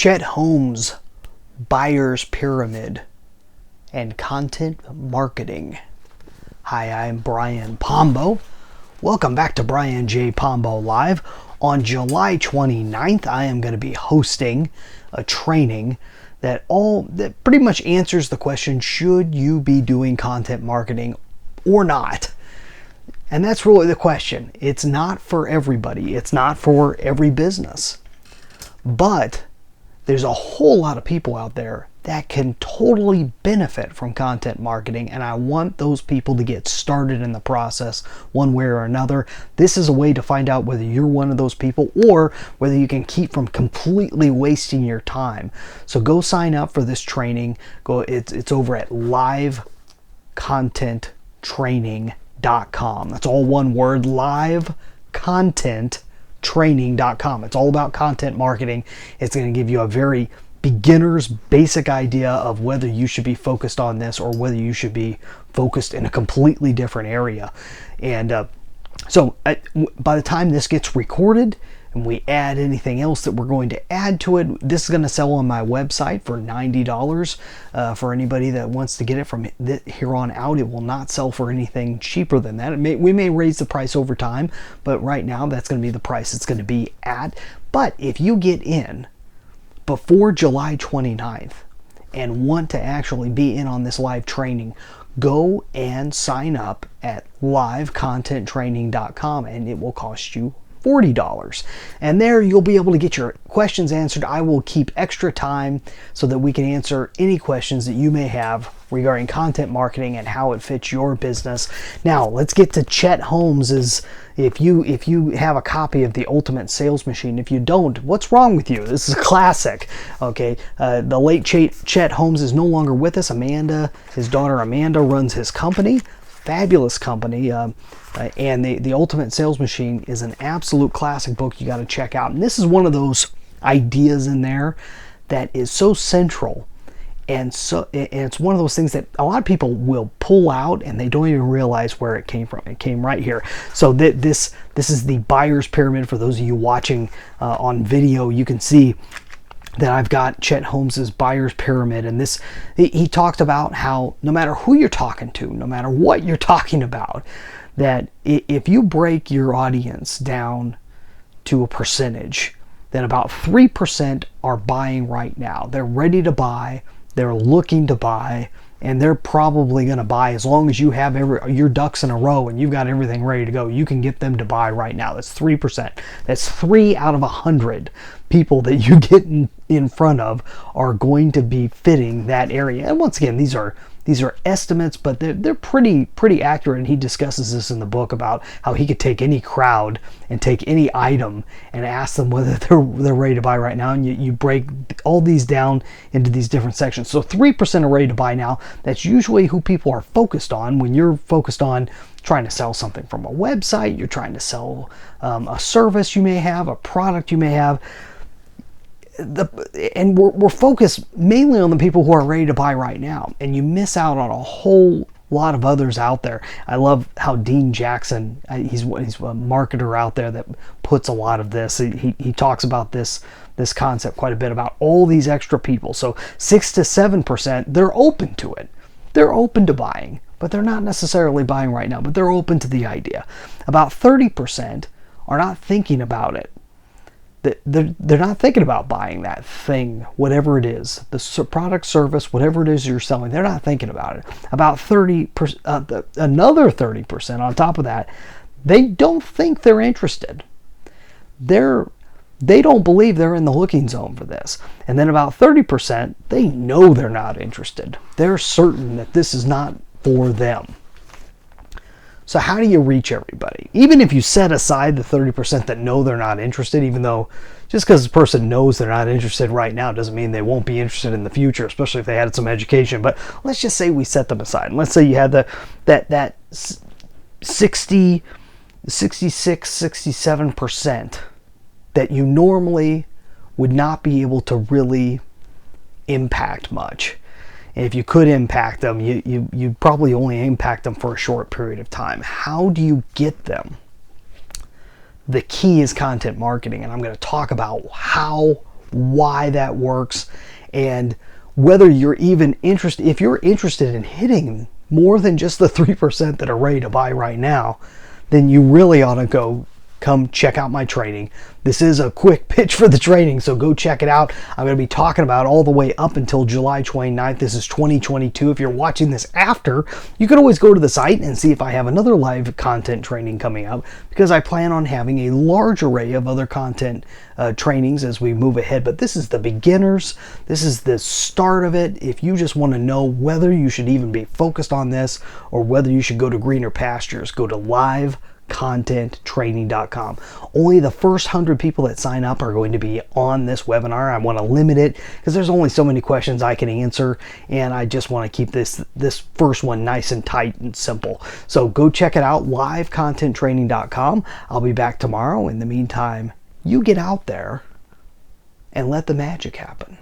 Chet Holmes Buyers Pyramid and Content Marketing. Hi, I'm Brian Pombo. Welcome back to Brian J. Pombo Live. On July 29th, I am going to be hosting a training that pretty much answers the question, should you be doing content marketing or not? And that's really the question. It's not for everybody. It's not for every business. But there's a whole lot of people out there that can totally benefit from content marketing, and I want those people to get started in the process one way or another. This is a way to find out whether you're one of those people or whether you can keep from completely wasting your time. So go sign up for this training. It's over at livecontenttraining.com. That's all one word, livecontenttraining.com. It's all about content marketing. It's going to give you a very beginner's basic idea of whether you should be focused on this or whether you should be focused in a completely different area. And so by the time this gets recorded and we add anything else that we're going to add to it, this is going to sell on my website for $90. For anybody that wants to get it from here on out, it will not sell for anything cheaper than that. We may raise the price over time, but right now that's going to be the price it's going to be at. But if you get in before July 29th and want to actually be in on this live training, go and sign up at livecontenttraining.com, and it will cost you $40. And there you'll be able to get your questions answered. I will keep extra time so that we can answer any questions that you may have regarding content marketing and how it fits your business. Now let's get to Chet Holmes's. If you have a copy of The Ultimate Sales Machine, if you don't, what's wrong with you? This is a classic. Okay, the late Chet Holmes is no longer with us. His daughter Amanda runs his company, fabulous company, and the Ultimate Sales Machine is an absolute classic book you got to check out. And this is one of those ideas in there that is so central. And it's one of those things that a lot of people will pull out and they don't even realize where it came from. It came right here. So this is the Buyer's Pyramid. For those of you watching on video, you can see that I've got Chet Holmes's Buyer's Pyramid. And he talked about how no matter who you're talking to, no matter what you're talking about, that if you break your audience down to a percentage, then about 3% are buying right now. They're ready to buy. They're looking to buy, and they're probably going to buy as long as you have your ducks in a row and you've got everything ready to go. You can get them to buy right now. That's 3%. That's 3 out of 100 people that you get in front of are going to be fitting that area. And once again, these are estimates, but they're pretty accurate. And he discusses this in the book about how he could take any crowd and take any item and ask them whether they're ready to buy right now. And you break all these down into these different sections. So 3% are ready to buy now. That's usually who people are focused on when you're focused on trying to sell something from a website. You're trying to sell a service you may have, a product you may have. And we're focused mainly on the people who are ready to buy right now, and you miss out on a whole lot of others out there. I love how Dean Jackson, he's a marketer out there that puts a lot of this. He talks about this concept quite a bit, about all these extra people. So 6 to 7%, they're open to it. They're open to buying, but they're not necessarily buying right now, but they're open to the idea. About 30% are not thinking about it. They're not thinking about buying that thing, whatever it is, the product, service, whatever it is you're selling. They're not thinking about it. About 30%, another 30% on top of that, they don't think they're interested. They don't believe they're in the looking zone for this. And then about 30%, they know they're not interested. They're certain that this is not for them. So how do you reach everybody? Even if you set aside the 30% that know they're not interested, even though just because the person knows they're not interested right now doesn't mean they won't be interested in the future, especially if they had some education. But let's just say we set them aside. And let's say you had that 66, 67% that you normally would not be able to really impact much. And if you could impact them, you'd probably only impact them for a short period of time. How do you get them? The key is content marketing, and I'm going to talk about how why that works, and whether you're even interested. If you're interested in hitting more than just the 3% that are ready to buy right now, then you really ought to come check out my training. This is a quick pitch for the training, so go check it out. I'm going to be talking about all the way up until July 29th. This is 2022. If you're watching this after, you can always go to the site and see if I have another live content training coming up, because I plan on having a large array of other content trainings as we move ahead. But this is the beginners. This is the start of it. If you just want to know whether you should even be focused on this or whether you should go to greener pastures, go to livecontenttraining.com. Only the first 100 people that sign up are going to be on this webinar. I want to limit it because there's only so many questions I can answer, and I just want to keep this first one nice and tight and simple. So go check it out, livecontenttraining.com. I'll be back tomorrow. In the meantime, you get out there and let the magic happen.